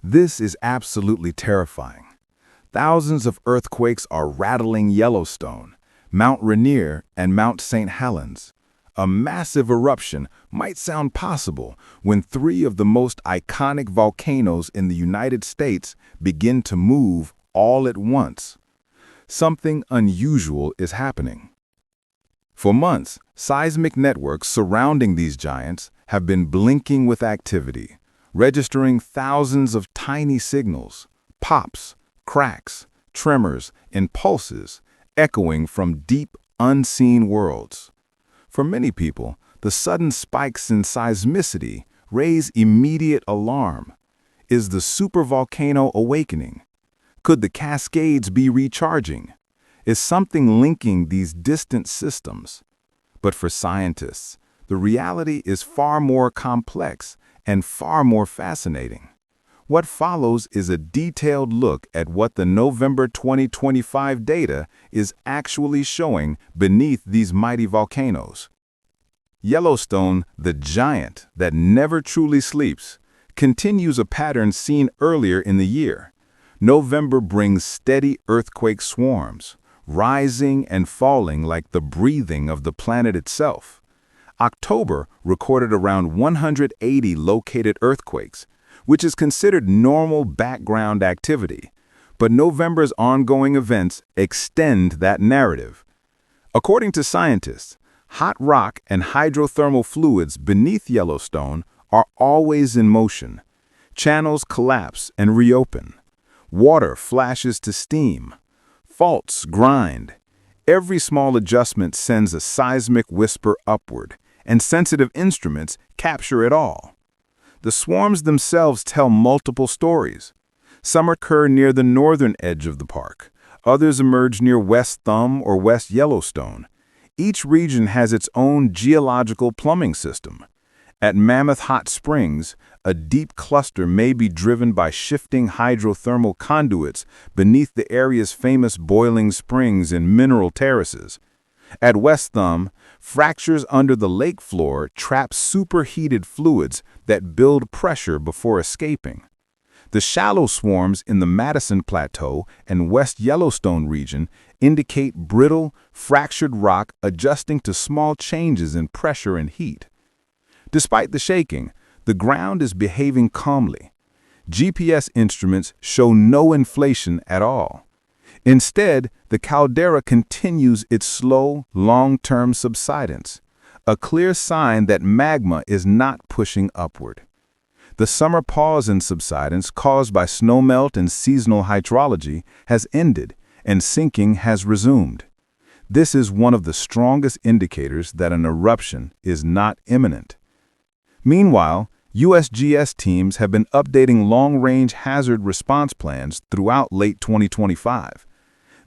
This is absolutely terrifying. Thousands of earthquakes are rattling Yellowstone, Mount Rainier, and Mount St. Helens. A massive eruption might sound possible when three of the most iconic volcanoes in the United States begin to move all at once. Something unusual is happening. For months, seismic networks surrounding these giants have been blinking with activity, registering thousands of tiny signals, pops, cracks, tremors, and pulses echoing from deep, unseen worlds. For many people, the sudden spikes in seismicity raise immediate alarm. Is the supervolcano awakening? Could the Cascades be recharging? Is something linking these distant systems? But for scientists, the reality is far more complex and far more fascinating. What follows is a detailed look at what the November 2025 data is actually showing beneath these mighty volcanoes. Yellowstone, the giant that never truly sleeps, continues a pattern seen earlier in the year. November brings steady earthquake swarms, rising and falling like the breathing of the planet itself. October recorded around 180 located earthquakes, which is considered normal background activity. But November's ongoing events extend that narrative. According to scientists, hot rock and hydrothermal fluids beneath Yellowstone are always in motion. Channels collapse and reopen. Water flashes to steam. Faults grind. Every small adjustment sends a seismic whisper upward, and sensitive instruments capture it all. The swarms themselves tell multiple stories. Some occur near the northern edge of the park. Others emerge near West Thumb or West Yellowstone. Each region has its own geological plumbing system. At Mammoth Hot Springs, a deep cluster may be driven by shifting hydrothermal conduits beneath the area's famous boiling springs and mineral terraces. At West Thumb, fractures under the lake floor trap superheated fluids that build pressure before escaping. The shallow swarms in the Madison Plateau and West Yellowstone region indicate brittle, fractured rock adjusting to small changes in pressure and heat. Despite the shaking, the ground is behaving calmly. GPS instruments show no inflation at all. Instead, the caldera continues its slow, long-term subsidence, a clear sign that magma is not pushing upward. The summer pause in subsidence caused by snowmelt and seasonal hydrology has ended, and sinking has resumed. This is one of the strongest indicators that an eruption is not imminent. Meanwhile, USGS teams have been updating long-range hazard response plans throughout late 2025.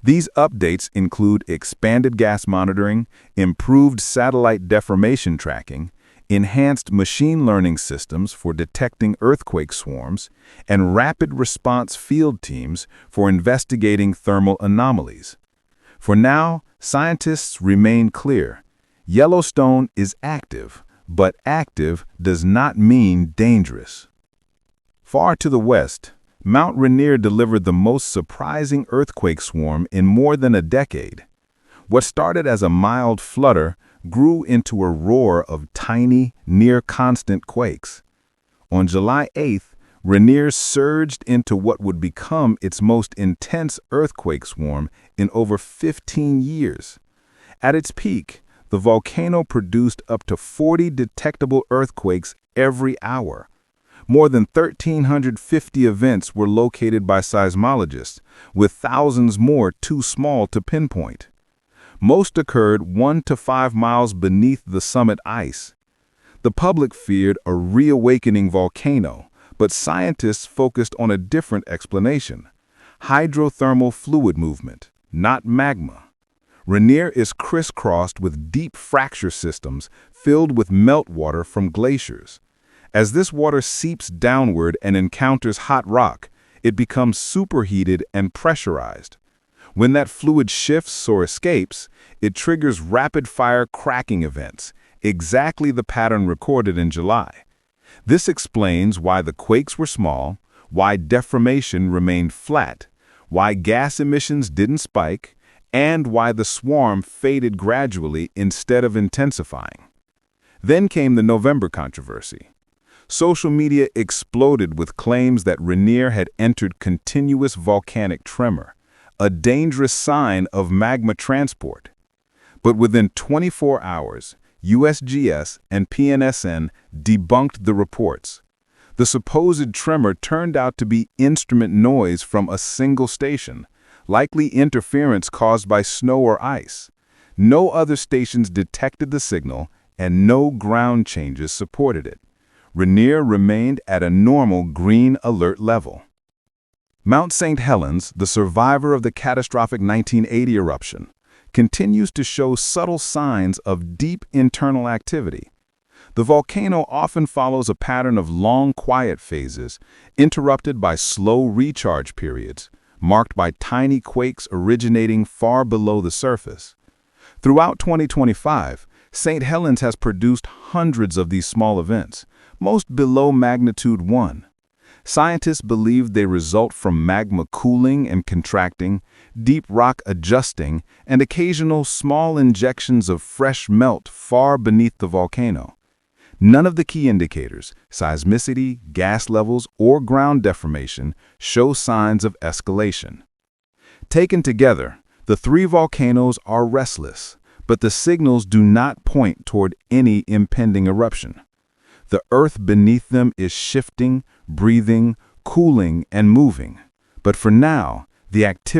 These updates include expanded gas monitoring, improved satellite deformation tracking, enhanced machine learning systems for detecting earthquake swarms, and rapid response field teams for investigating thermal anomalies. For now, scientists remain clear. Yellowstone is active, but active does not mean dangerous. Far to the west, Mount Rainier delivered the most surprising earthquake swarm in more than a decade. What started as a mild flutter grew into a roar of tiny, near-constant quakes. On July 8th, Rainier surged into what would become its most intense earthquake swarm in over 15 years. At its peak, the volcano produced up to 40 detectable earthquakes every hour. More than 1,350 events were located by seismologists, with thousands more too small to pinpoint. Most occurred 1 to 5 miles beneath the summit ice. The public feared a reawakening volcano, but scientists focused on a different explanation: hydrothermal fluid movement, not magma. Rainier is crisscrossed with deep fracture systems filled with meltwater from glaciers. As this water seeps downward and encounters hot rock, it becomes superheated and pressurized. When that fluid shifts or escapes, it triggers rapid-fire cracking events, exactly the pattern recorded in July. This explains why the quakes were small, why deformation remained flat, why gas emissions didn't spike, and why the swarm faded gradually instead of intensifying. Then came the November controversy. Social media exploded with claims that Rainier had entered continuous volcanic tremor, a dangerous sign of magma transport. But within 24 hours, USGS and PNSN debunked the reports. The supposed tremor turned out to be instrument noise from a single station, likely interference caused by snow or ice. No other stations detected the signal, and no ground changes supported it. Rainier remained at a normal green alert level. Mount St. Helens, the survivor of the catastrophic 1980 eruption, continues to show subtle signs of deep internal activity. The volcano often follows a pattern of long quiet phases, interrupted by slow recharge periods, marked by tiny quakes originating far below the surface. Throughout 2025, St. Helens has produced hundreds of these small events, most below magnitude 1. Scientists believe they result from magma cooling and contracting, deep rock adjusting, and occasional small injections of fresh melt far beneath the volcano. None of the key indicators, seismicity, gas levels, or ground deformation, show signs of escalation. Taken together, the three volcanoes are restless, but the signals do not point toward any impending eruption. The earth beneath them is shifting, breathing, cooling, and moving. But for now, the activity